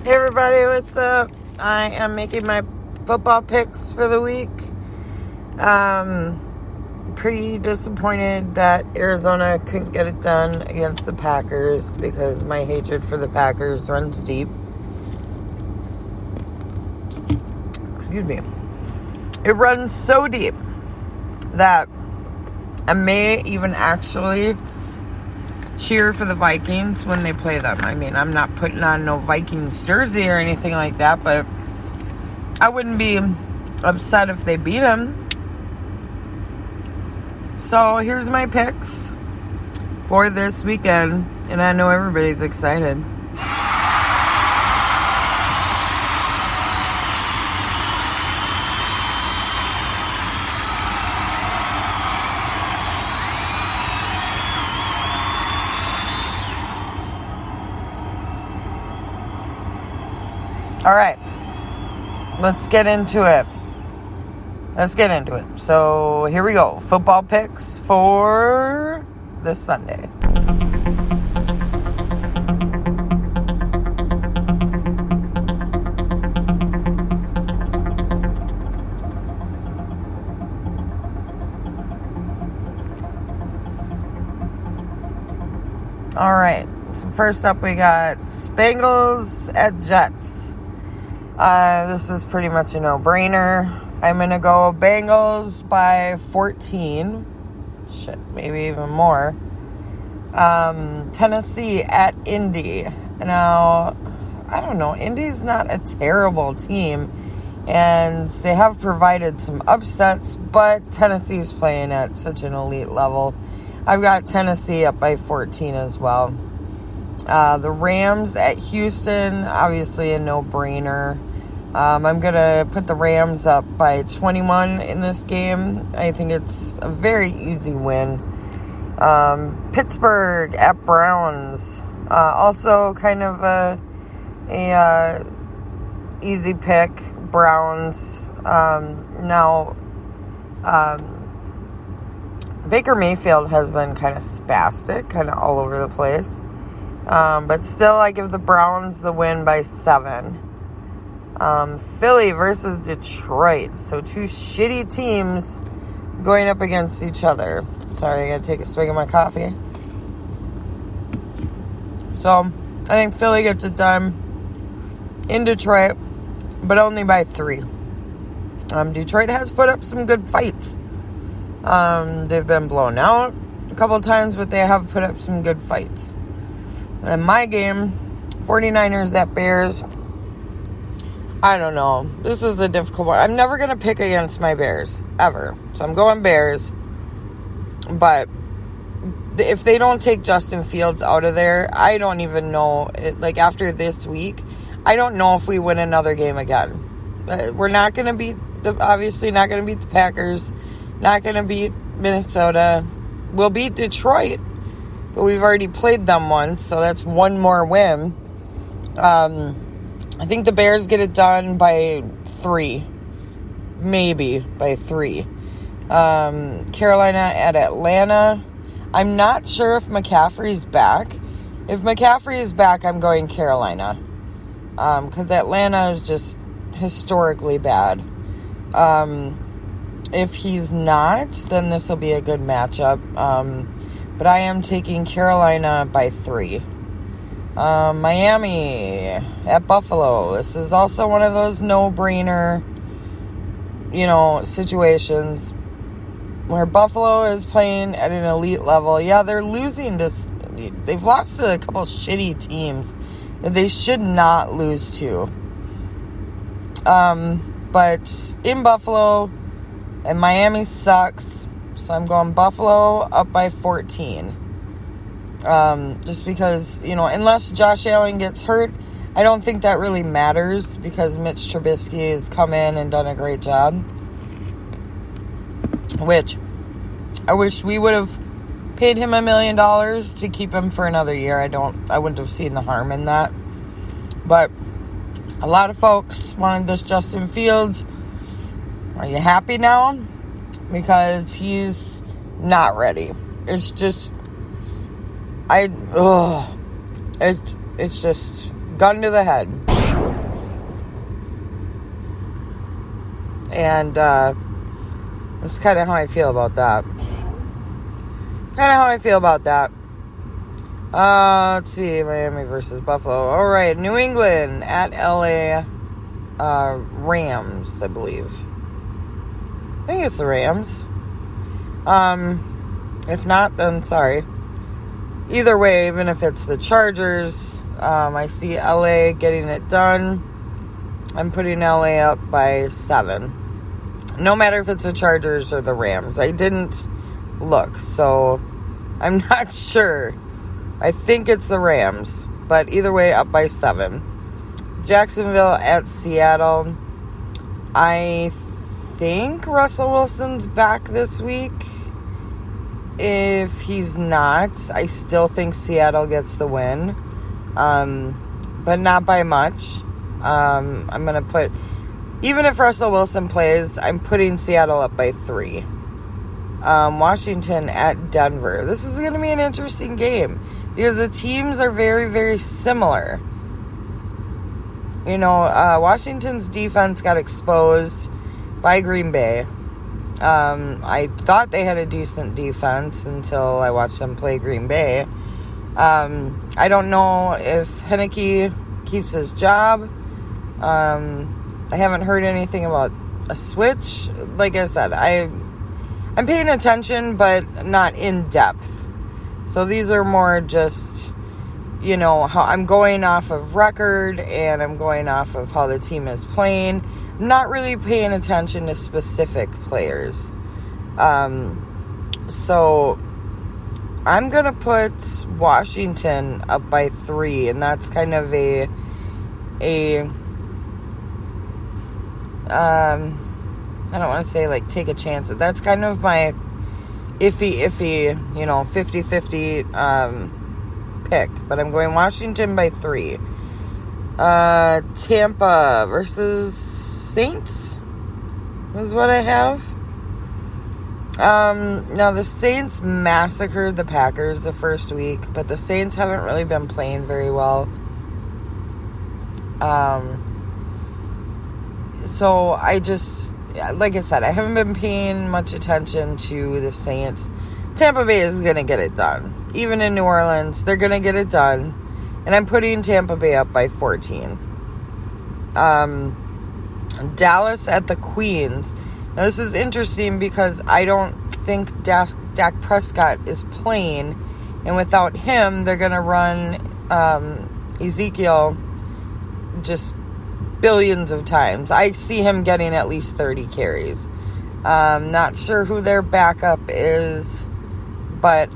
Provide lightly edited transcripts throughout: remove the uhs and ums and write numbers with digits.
Hey everybody, what's up? I am making my football picks for the week. Pretty disappointed that Arizona couldn't get it done against the Packers because my hatred for the Packers runs deep. Excuse me. It runs so deep that I may even actually cheer for the Vikings when they play them. I mean, I'm not putting on no Vikings jersey or anything like that, but I wouldn't be upset if they beat them. So here's my picks for this weekend, and I know everybody's excited. All right, let's get into it. So here we go. Football picks for this Sunday. All right, so first up we got Bengals at Jets. This is pretty much a no-brainer. I'm going to go Bengals by 14. Maybe even more. Tennessee at Indy. Now, I don't know. Indy's not a terrible team, and they have provided some upsets, but Tennessee's playing at such an elite level. I've got Tennessee up by 14 as well. The Rams at Houston, obviously a no-brainer. I'm going to put the Rams up by 21 in this game. I think it's a very easy win. Pittsburgh at Browns. Also kind of a easy pick. Browns. Baker Mayfield has been kind of spastic, kind of all over the place. But still, I give the Browns the win by 7. Philly versus Detroit. So two shitty teams going up against each other. Sorry, I gotta take a swig of my coffee. So, I think Philly gets it done in Detroit, but only by 3. Detroit has put up some good fights. They've been blown out a couple of times, but they have put up some good fights. And my game, 49ers at Bears. I don't know. This is a difficult one. I'm never going to pick against my Bears, ever. So I'm going Bears. But if they don't take Justin Fields out of there, I don't even know. After this week, I don't know if we win another game again. We're not going to beat obviously not going to beat the Packers. Not going to beat Minnesota. We'll beat Detroit. But we've already played them once, so that's one more win. I think the Bears get it done by 3. Maybe by 3. Carolina at Atlanta. I'm not sure if McCaffrey's back. If McCaffrey is back, I'm going Carolina. Because Atlanta is just historically bad. If he's not, then this will be a good matchup. But I am taking Carolina by 3. Miami at Buffalo. This is also one of those no-brainer, situations where Buffalo is playing at an elite level. Yeah, they're losing they've lost to a couple shitty teams that they should not lose to. But in Buffalo, and Miami sucks, so I'm going Buffalo up by 14. Just because, unless Josh Allen gets hurt, I don't think that really matters because Mitch Trubisky has come in and done a great job. Which, I wish we would have paid him $1 million to keep him for another year. I wouldn't have seen the harm in that. But a lot of folks wanted this Justin Fields. Are you happy now? Because he's not ready. It's just... it's just gun to the head. And that's kind of how I feel about that. Let's see. Miami versus Buffalo. All right. New England at LA Rams, I believe. I think it's the Rams. If not, then sorry. Either way, even if it's the Chargers, I see LA getting it done. I'm putting LA up by 7. No matter if it's the Chargers or the Rams. I didn't look, so I'm not sure. I think it's the Rams, but either way, up by 7. Jacksonville at Seattle. I think Russell Wilson's back this week. If he's not, I still think Seattle gets the win, but not by much. I'm going to put, even if Russell Wilson plays, I'm putting Seattle up by 3. Washington at Denver. This is going to be an interesting game because the teams are very, very similar. You know, Washington's defense got exposed by Green Bay. I thought they had a decent defense until I watched them play Green Bay. I don't know if Heineke keeps his job. I haven't heard anything about a switch. Like I said, I'm paying attention, but not in depth. So these are more just, you know, how I'm going off of record and I'm going off of how the team is playing. Not really paying attention to specific players. So I'm going to put Washington up by 3, and that's kind of I don't want to say like take a chance. That's kind of my iffy, you know, 50-50 pick, but I'm going Washington by 3. Tampa versus Saints is what I have. Now the Saints massacred the Packers the first week, but the Saints haven't really been playing very well. So I just, like I said, I haven't been paying much attention to the Saints. Tampa Bay is going to get it done. Even in New Orleans, they're going to get it done. And I'm putting Tampa Bay up by 14. Dallas at the Queens. Now, this is interesting because I don't think Dak Prescott is playing. And without him, they're going to run Ezekiel just billions of times. I see him getting at least 30 carries. Not sure who their backup is. But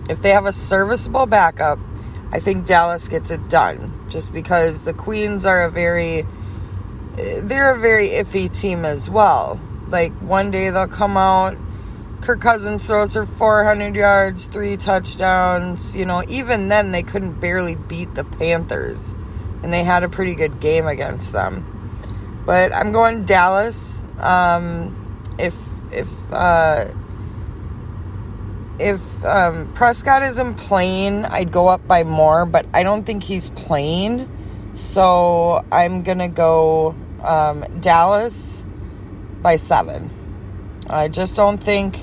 if they have a serviceable backup, I think Dallas gets it done. Just because the Queens are they're a very iffy team as well. Like, one day they'll come out, Kirk Cousins throws for 400 yards, 3 touchdowns. You know, even then they couldn't barely beat the Panthers. And they had a pretty good game against them. But I'm going Dallas. If Prescott isn't playing, I'd go up by more, but I don't think he's playing. So I'm going to go Dallas by 7. I just don't think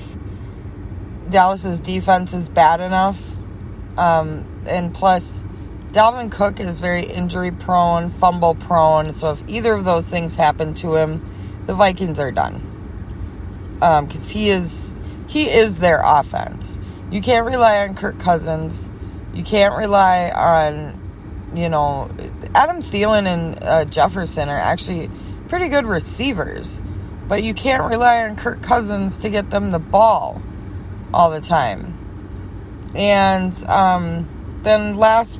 Dallas's defense is bad enough. And plus, Dalvin Cook is very injury prone, fumble prone. So if either of those things happen to him, the Vikings are done. Because he is their offense. You can't rely on Kirk Cousins. You can't rely on, you know, Adam Thielen and Jefferson are actually pretty good receivers. But you can't rely on Kirk Cousins to get them the ball all the time. And then last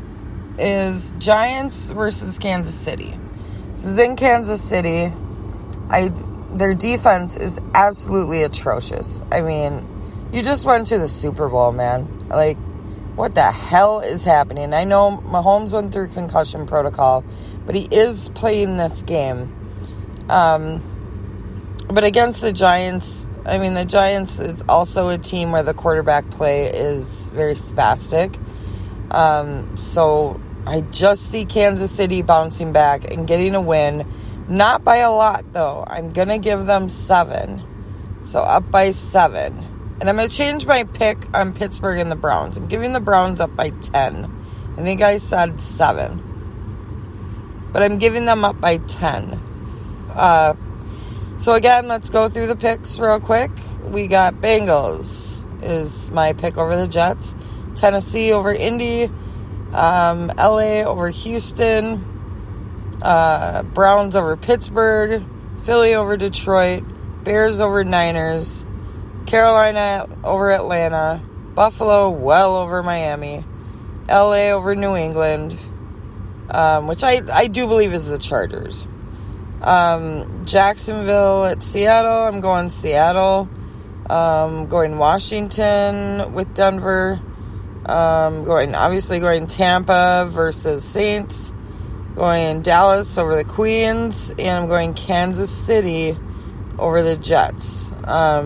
is Giants versus Kansas City. This is in Kansas City. Their defense is absolutely atrocious. I mean, you just went to the Super Bowl, man. Like, what the hell is happening? I know Mahomes went through concussion protocol, but he is playing this game. But against the Giants, I mean, the Giants is also a team where the quarterback play is very spastic. So I just see Kansas City bouncing back and getting a win Not by a lot, though. I'm going to give them 7. So up by 7. And I'm going to change my pick on Pittsburgh and the Browns. I'm giving the Browns up by 10. I think I said 7. But I'm giving them up by 10. So again, let's go through the picks real quick. We got Bengals is my pick over the Jets. Tennessee over Indy. LA over Houston. Browns over Pittsburgh. Philly over Detroit. Bears over Niners. Carolina over Atlanta. Buffalo well over Miami. LA over New England. Which I do believe is the Chargers. Jacksonville at Seattle. I'm going Seattle. Going Washington with Denver. Going Tampa versus Saints. Going Dallas over the Queens. And I'm going Kansas City over the Jets. I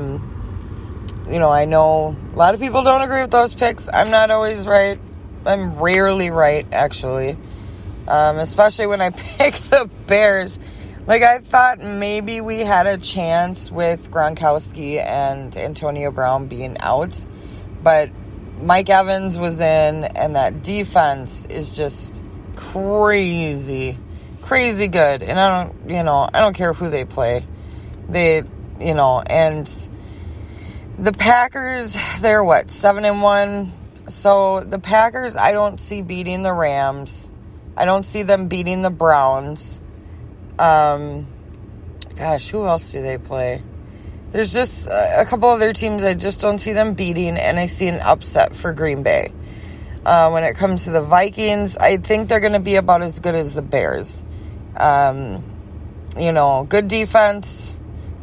know a lot of people don't agree with those picks. I'm not always right. I'm rarely right, actually. Especially when I pick the Bears. Like, I thought maybe we had a chance with Gronkowski and Antonio Brown being out. But Mike Evans was in, and that defense is just crazy good. And I don't care who they play. And the Packers, they're 7-1. So the Packers, I don't see beating the Rams. I don't see them beating the Browns. Who else do they play? There's just a couple other teams I just don't see them beating, and I see an upset for Green Bay. When it comes to the Vikings, I think they're going to be about as good as the Bears. Good defense,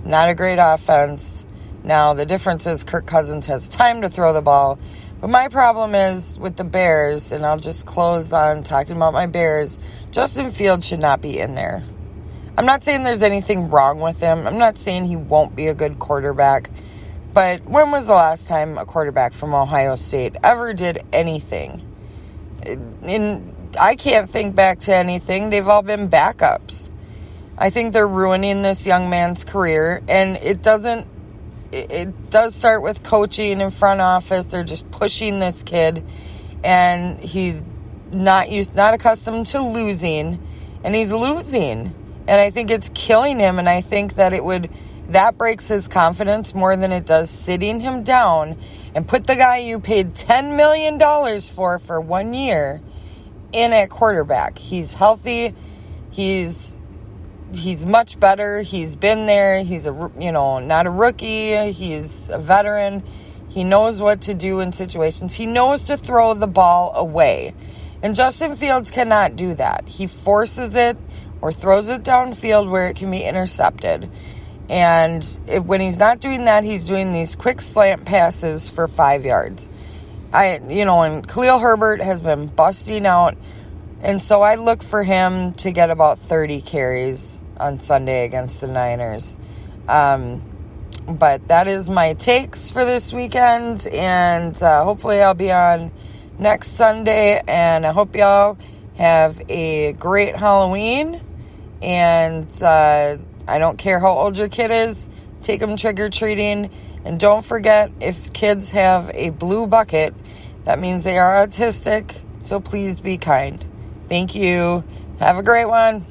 not a great offense. Now, the difference is Kirk Cousins has time to throw the ball. But my problem is with the Bears, and I'll just close on talking about my Bears, Justin Fields should not be in there. I'm not saying there's anything wrong with him. I'm not saying he won't be a good quarterback. But when was the last time a quarterback from Ohio State ever did anything? And I can't think back to anything. They've all been backups. I think they're ruining this young man's career. And it does start with coaching and front office. They're just pushing this kid. And he's not accustomed to losing. And he's losing. And I think it's killing him, and I think that that breaks his confidence more than it does sitting him down and put the guy you paid $10 million for 1 year in at quarterback. He's healthy. He's much better. He's been there. He's not a rookie. He's a veteran. He knows what to do in situations. He knows to throw the ball away. And Justin Fields cannot do that. He forces it or throws it downfield where it can be intercepted. And when he's not doing that, he's doing these quick slant passes for 5 yards. And Khalil Herbert has been busting out. And so I look for him to get about 30 carries on Sunday against the Niners. But that is my takes for this weekend. And hopefully I'll be on next Sunday. And I hope y'all have a great Halloween. And I don't care how old your kid is. Take them trick-or-treating. And don't forget, if kids have a blue bucket, that means they are autistic. So please be kind. Thank you. Have a great one.